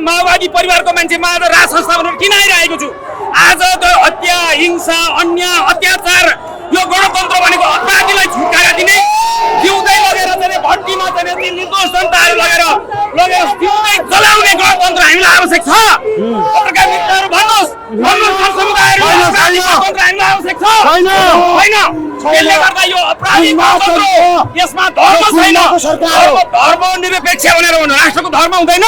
माओवादी परिवारको मान्छे म आज राज संस्थापन किन आइरहेको छु। आज त हत्या, हिंसा, अन्याय, अत्याचार यो गणतन्त्र भनेको अपराधीलाई छुटकारा दिने, जिउँदै लगेर चाहिँ भट्टीमा चाहिँ ती निर्दोष जनताहरू लगेर जिउँदै जलाउने गणतन्त्र हामीलाई आवश्यक छ। पत्रकार मित्रहरू भन्नुहोस् समुदायहरू गणतन्त्र हामीलाई आवश्यक छ होइन। त्यसले गर्दा यो अपराधी गणतन्त्र यसमा धर्म छैन। धर्म निरपेक्ष भनेर भन्नु राष्ट्रको धर्म हुँदैन।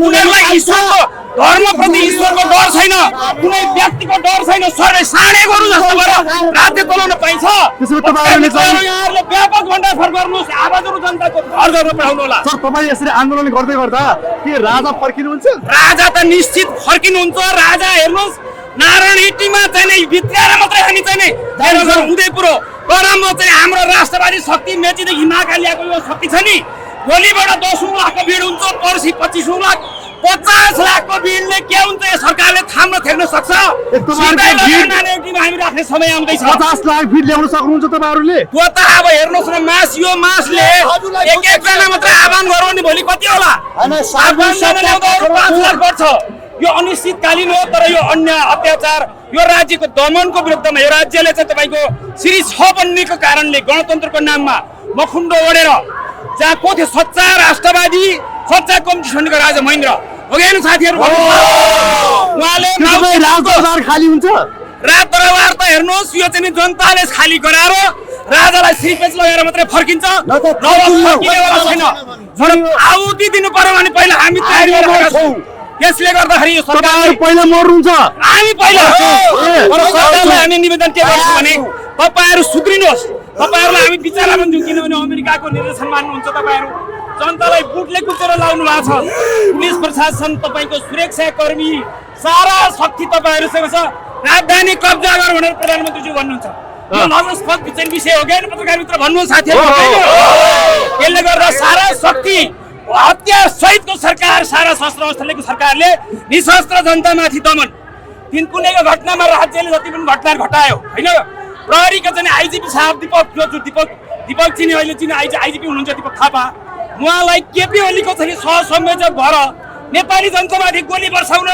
उनीहरूलाई ईश्वरको धर्मप्रति ईश्वरको डर छैन, कुनै व्यक्तिको डर छैन। साढे गोरु जस्तो गरेर राज्य चलाउन पाइन्छ। यहाँहरूले व्यापक भण्डाफोर गर्नुहोस्, आवाजहरू जनताको घर गर्न पठाउनु होला। सर तपाईँ यसरी आन्दोलन गर्दै गर्दा के राजा फर्किनुहुन्छ? राजा त निश्चित फर्किनुहुन्छ। राजा हेर्नुहोस् नारायण हिट्टीमा चाहिँ भित्रिएर मात्रै हामी चाहिँ हुँदै पुरो तर म चाहिँ हाम्रो राष्ट्रवादी शक्ति मेचीदेखि महाकालियाको यो शक्ति छ नि, भोलिबाट 10 लाखको भिड हुन्छ, पर्सि 25 लाख 50 लाखको भिडले के हुन्छ यो सरकारले थाम्न थेक्न सक्छ। हामी राख्ने समय आउँदैछ। 50 लाख भिड ल्याउन सक्नुहुन्छ तपाईहरुले? त्यो त अब हेर्नुहोस् न यो मासले एक जना मात्र आह्वान गरौँ नि भोलि कति होला? 5 लाख पर्छ। यो अनिश्चितकालीन हो तर यो अन्याय अत्याचार यो राज्यको दमनको विरुद्धमा यो राज्यले चाहिँ तपाईको श्री 6 बन्नेको कारणले गणतन्त्रको नाममा मखुण्डो ओडेर जहाँ को थियो सच्चा राष्ट्रवादी सच्चा कम्युनिस्टको राजा महेन्द्र हो कि साथीहरु उहाँले राजदरबार खाली हुन्छ। राजदरबार त हेर्नुहोस् यो चाहिँ जनताले खाली गराएर राजालाई श्रीपेच लगाएर मात्रै फर्किन्छ। आहुति दिनु पर्यो भने पहिला हामी तयारी गरेका छौँ। यसले गर्दाखेरि यो सरकार पहिला मर्नुहुन्छ। हामी पहिला सरकारलाई हामी निवेदन के गर्छौँ भने तपाईहरु सुध्रिनुहोस्। तपाईहरुलाई हामी विचारा पनि दिउँ किनभने अमेरिकाको निर्देशन मान्नुहुन्छ। तपाईहरु जनतालाई बुटले कुचेर लाउनु भएको छ। पुलिस प्रशासन तपाईको सुरक्षाकर्मी सारा शक्ति तपाईहरुसँग छ। राजधानी कब्जा गर भनेर प्रधानमन्त्रीज्यू भन्नुहुन्छ। यो नजस्पद विषय हो ज्ञान पत्रकार मित्र भन्नु साथीहरु। यसले गर्दा सारा शक्ति हत्या सहितको सरकार सारा सशस्त्र अवस्थाको सरकारले निशस्त्र जनतामाथि दमन तीन कुनैको घटनामा राज्यले जति पनि घटना घटायो हैन। प्रहरीका चाहिँ आइजिपी साहब दीपक चिनी अहिले चिनी आइजिपी हुनुहुन्छ दीपक थापा उहाँलाई केपी ओलीको चाहिँ सहसंयोजक भएर नेपाली जनतामाथि गोली बर्साउन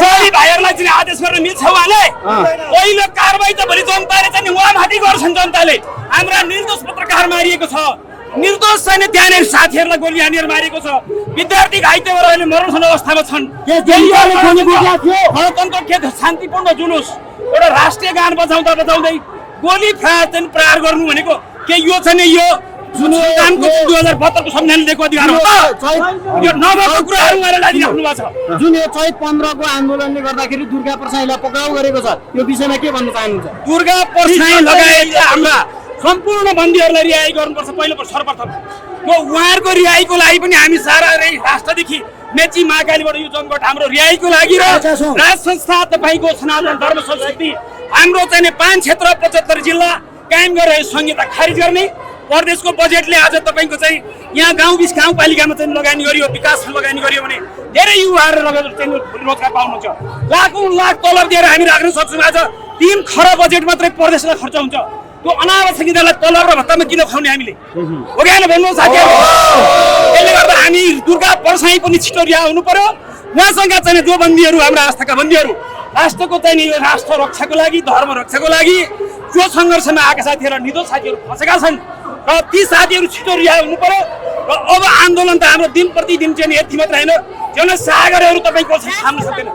गोली भाइहरूलाई चाहिँ आदेश गर्न मिल्छ उहाँले? पहिलो कारबाही त भोलि जनताले चाहिँ उहाँमाथि गर्छन्। जनताले हाम्रा निर्दोष पत्रकार मारिएको छ, निर्दोष छैन त्यहाँनिर साथीहरूलाई गोली हानेर मारिएको छ, विद्यार्थी घाइते भएर अहिले मरण अवस्थामा छन्। गणतन्त्र के शान्तिपूर्ण जुलुस एउटा राष्ट्रिय गान बजाउँदै गोली प्रहार गर्नु भनेको के यो छ नि? यो संविधानको 2072 को संविधानले दिएको अधिकार हो त? यो नभएको कुराहरु उहाँले लागिराख्नु भएको छ। जुन यो चैत 15 को आन्दोलनले गर्दाखेरि दुर्गा प्रसाईलाई पक्राउ गरेको छ, यो विषयमा के भन्न चाहनुहुन्छ? दुर्गा प्रसाई लगायत हाम्रा सम्पूर्ण बन्दीहरूलाई रिहाई गर्नुपर्छ। पहिलो सर्वप्रथम यो उहाँहरूको रिहाईको लागि पनि हामी सारा राष्ट्रदेखि मेची महाकालीबाट यो जमघट हाम्रो रिहाईको लागि र राज संस्था तपाईको सनातन धर्म संस्कृति हाम्रो चाहिँ 5 क्षेत्र 75 जिल्ला कायम गरेर संहिता खारिज गर्ने प्रदेशको बजेटले आज तपाईको चाहिँ यहाँ गाउँपालिकामा चाहिँ लगानी गरियो, विकासमा लगानी गरियो भने धेरै युवाहरू लगेर चाहिँ रोजगार पाउनुहुन्छ। लाखौं लाख तलब दिएर हामी राख्न सक्छौँ। आज 3 खरब बजेट मात्रै प्रदेशलाई खर्च हुन्छ। त्यो अनावश्यक यिनीहरूलाई तलब र भत्तामा किन खुवाउने हामीले हो कि होइन भन्नु साथीहरु? यसले गर्दा हामी दुर्गा प्रसाई पनि छिटो रिहा हुनु पर्यो। उहाँसँग चाहिँ जो बन्दीहरू हाम्रा आस्थाका बन्दीहरू राष्ट्रको चाहिँ यो राष्ट्र रक्षाको लागि धर्म रक्षाको लागि जो सङ्घर्षमा आएका साथीहरू निर्दोष साथीहरू फसेका छन् र ती साथीहरू छिटो रिहा हुनु पर्यो। र अब आन्दोलन त हाम्रो दिन प्रतिदिन चाहिँ यति मात्र होइन जनसागरहरू तपाईँको थाम्न सक्दैन।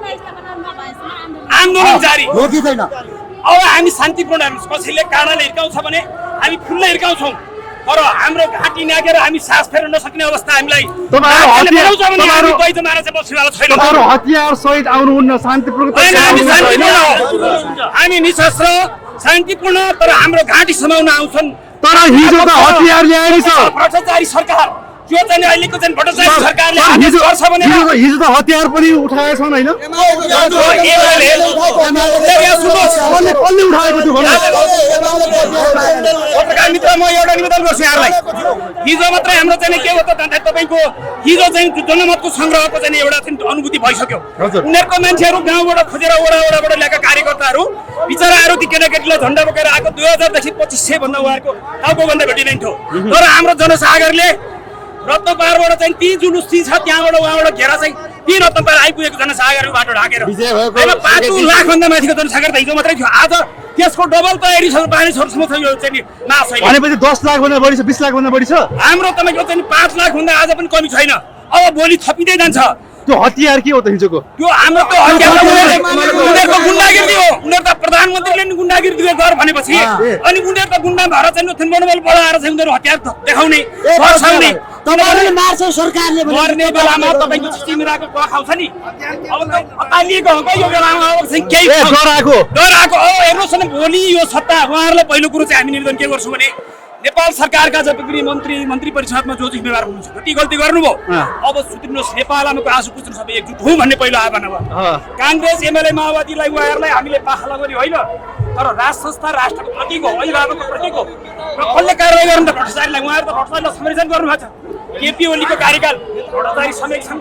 आन्दोलन जारी रोकिँदैन। अब हामी शान्तिपूर्ण कसैले काँडाले हिर्काउँछ भने हामी फुलले हिर्काउँछौँ तर हाम्रो घाँटी नागेर हामी सास फेर्न नसक्ने अवस्था हामीलाई हतियार सहित आउनुहुन्न शान्तिपूर्ण हामी निशस्त्र शान्तिपूर्ण तर हाम्रो घाँटी समाउन आउँछन्। तर हिजो त हतियार ल्याएर भ्रष्टाचारी सरकार जो चाहिँ अहिलेको चाहिँ भ्रष्टाचारी सरकारले आदेश गर्छ भने हिजो त हतियार पनि उठाएछन् हैन? पत्रकार मित्र म एउटा निवेदन गर्छु यहाँलाई। हिजो मात्रै हाम्रो चाहिँ के हो त तपाईको हिजो चाहिँ जनमतको संग्रहको चाहिँ एउटा चाहिँ अनुभूति भइसक्यो। उनीहरूको मान्छेहरू गाउँबाट खोजेर वडाबाट ल्याएका कार्यकर्ताहरू बिचराहरू ती केटाकेटीलाई झन्डा बोकेर आएको 2000 देखि 2500 भन्दा उहाँहरूको टाउको भन्दा भेटिँदैनथ्यो। तर हाम्रो जनसागरले रत्नपारबाट चाहिँ ती जुलुस ती छ त्यहाँबाट उहाँबाट घेरा चाहिँ किन तपाईँ आइपुगेको जनसागरको बाटो ढाकेर विजय भएको होइन 5 लाखभन्दा माथिको जनसागर त हिजो मात्रै थियो आज त्यसको डबल तयारी छ मानिसहरूसँग छ यो चाहिँ नाश भनेपछि 10 लाख भन्दा बढी छ 20 लाख भन्दा बढी छ हाम्रो तपाईँको चाहिँ 5 लाखभन्दा आज पनि कमी छैन अब भोलि थपिँदै जान्छ त्यो हतियार के हो त हिजोको त्यो हाम्रो त उनीहरूको गुन्डागिरी हो उनीहरू त प्रधानमन्त्रीले नि गुन्डागिरी गर भनेपछि अनि उनीहरू त गुन्डा भएर चाहिँ मनोबल बढाएर चाहिँ उनीहरू हतियार देखाउने फर्साउने तपाईहरुले मार्छ सरकारले मर्ने बेलामा तपाईँको चिचिमिराको क खाउँछ नि अब त अतालिएको हो यो बेलामा अब चाहिँ केही डराएको हो हेर्नुहोस् न भोलि यो सत्ता उहाँहरूलाई पहिलो कुरो चाहिँ हामी निवेदन के गर्छौँ भने नेपाल सरकारका जति पनि मन्त्री परिषदमा जो जिम्मेवार हुनुहुन्छ जति गल्ती गर्नुभयो अब सुत्रिनुहोस् नेपाल आमाको आँसु पुज्नु सबै एकजुट हौँ भन्ने पहिलो आह्वान हो काङ्ग्रेस एमएलए माओवादीलाई उहाँहरूलाई हामीले पाखा लगाउने होइन तर राज संस्था राष्ट्रको प्रतीक हो अभिभावकको प्रतीक हो र कसले कारवाही गर्नु त भ्रष्टाचारीलाई उहाँहरू त भ्रष्टाचारीलाई संरक्षण गर्नुभएको छ केपी ओलीको कार्यकाल भ्रष्टाचारी समेत छन्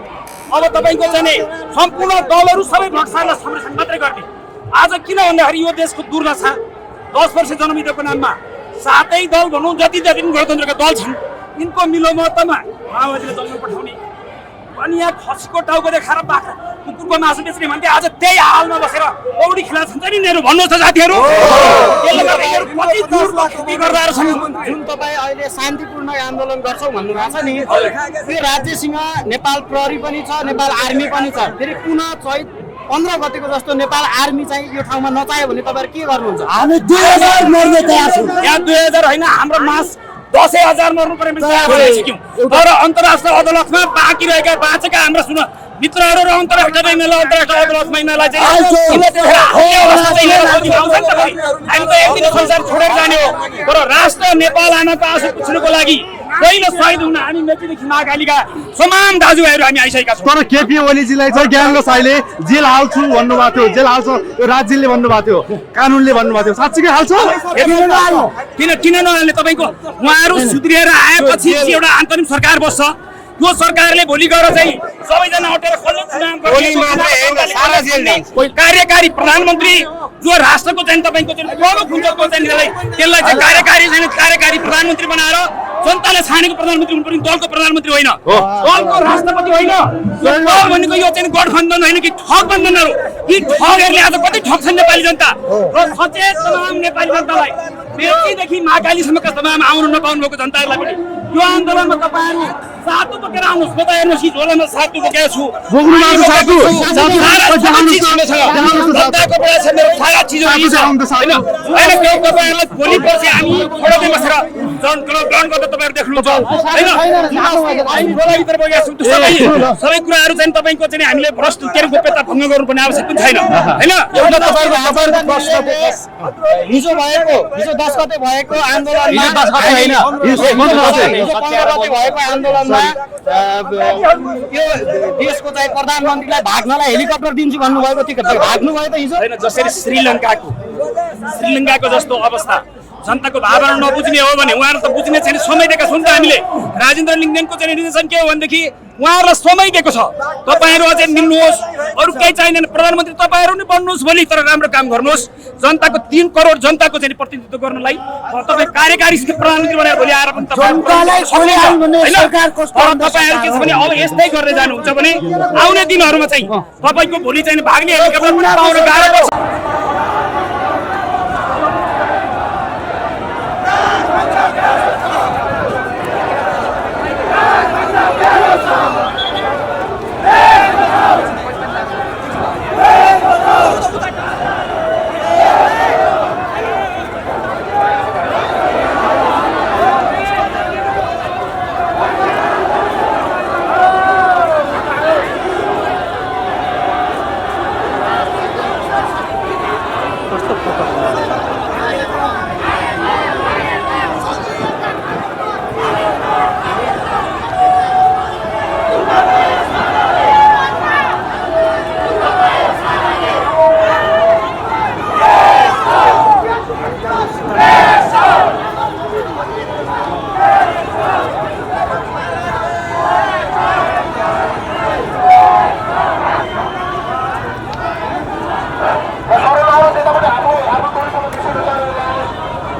अब तपाईँको चाहिँ सम्पूर्ण दलहरू सबै भ्रष्टाचारीलाई संरक्षण मात्रै गर्ने आज किन भन्दाखेरि यो देशको दुर्दशा 10 वर्ष जनविधिको नाममा 7 दल भनौँ जति गणतन्त्रका दल छन् यिनको मिलोमतमा माओवादीले जङ्गल पठाउने अनि यहाँ खसीको टाउको देखाएर बाख्रा कुकुरको मासु बेच्ने भन्थे आज त्यही हालमा बसेर पौडी खेला छन् नि यिनीहरू भन्नुहोस् त साथीहरू त्यसले गर्दा यिनीहरू कति दूर खेती गर्दा छन् जुन तपाईँ अहिले शान्तिपूर्ण आन्दोलन गर्छौ भन्नुभएको छ नि त्यो राज्यसँग नेपाल प्रहरी पनि छ नेपाल आर्मी पनि छ फेरि पुनः चैत 15 गतिको जस्तो नेपाल आर्मी चाहिँ यो ठाउँमा नचाह्यो भने तपाईहरु के गर्नुहुन्छ हामी 2000 मर्ने तयार छौँ यहाँ 2000 होइन हाम्रो मास 10,000 मर्नु पर्ने तयार भइसक्यौँ तर अन्तर्राष्ट्रिय अदालतमा बाँकी रहेका बाँचेका हाम्रा सुन मित्रहरू र अन्तर्राष्ट्रिय अदालतमा यिनीहरूलाई चाहिँ हामी त एक दिन संसार छोडेर जाने हो तर राष्ट्र नेपाल आमाको आँसु पुछ्नुको लागि पहिलो शहीद हुन हामी मेचीदेखि महाकालीका तमाम दाजुभाइहरू हामी आइसकेका छौँ तर केपी ओलीजीलाई चाहिँ ज्ञान साईले जेल हाल्छु भन्नुभएको थियो जेल हाल्छ यो राज्यले भन्नुभएको थियो कानुनले भन्नुभएको थियो साँच्चीकै हाल्छ किन नहाल्ने तपाईँको उहाँहरू सुध्रिएर आएपछि एउटा अन्तरिम सरकार बस्छ यो सरकारले भोलि गएर चाहिँ सबैजना हटेर कार्यकारी प्रधानमन्त्री जो राष्ट्रको चाहिँ तपाईँको चाहिँ प्रमुख हुन्छ त्यसलाई चाहिँ कार्यकारी प्रधानमन्त्री बनाएर जनताले छानेको प्रधानमन्त्री हुनुपर्ने दलको प्रधानमन्त्री होइन दलको राष्ट्रपति होइन दल भनेको यो चाहिँ गठबन्धन होइन कि ठग बन्धनहरू यी ठगहरूले आज कति ठग्छन् नेपाली जनता र सचेत तमाम नेपाली जनतालाई मेचीदेखि महाकालीसम्मका तमाम आउनु नपाउनु भएको जनताहरूलाई पनि यो आन्दोलनमा तपाईँहरू सातु बोकेर आउनुहोस् म त हेर्नुहोस् कि झोलामा सातु बोकेको छु जनताको बेला छ मेरो सारा चिजहरू छ होइन त्यो तपाईँहरूलाई भोलि पर्सि हामी खोडामै बसेर ग्रहण गर्दा तपाईँहरू देख्नुहुन्छ होइन खोलाभित्र बगेका छौँ सबै कुराहरू चाहिँ तपाईँको चाहिँ हामीले भ्रष्ट के अरे गोप्यता भङ्ग गर्नुपर्ने आवश्यक पनि छैन होइन हिजो 10 गते भएको आन्दोलनमा यो देशको चाहिँ प्रधानमन्त्रीलाई भाग्नलाई हेलिकप्टर दिन्छु भन्नुभएको थियो भाग्नु भयो त हिजो होइन जसरी श्रीलङ्काको जस्तो अवस्था जनताको भावना नबुझ्ने हो भने उहाँहरू त बुझ्ने छैन समय दिएका छौँ त हामीले राजेन्द्र लिङ्गदेनको चाहिँ निर्देशन के हो भनेदेखि उहाँहरूलाई समय दिएको छ तपाईँहरू अझै मिल्नुहोस् अरू केही चाहिँदैन प्रधानमन्त्री तपाईँहरू नै बन्नुहोस् भोलि तर राम्रो काम गर्नुहोस् जनताको 3 करोड जनताको चाहिँ प्रतिनिधित्व गर्नलाई तपाईँ कार्यकारी प्रधानमन्त्री बनाएर भोलि आएर पनि तपाईँहरू के छ भने अब यस्तै गर्दै जानुहुन्छ भने आउने दिनहरूमा चाहिँ तपाईँको भोलि चाहिँ भाग्ने हेलिकप्टर पनि पाउन गाह्रो पर्छ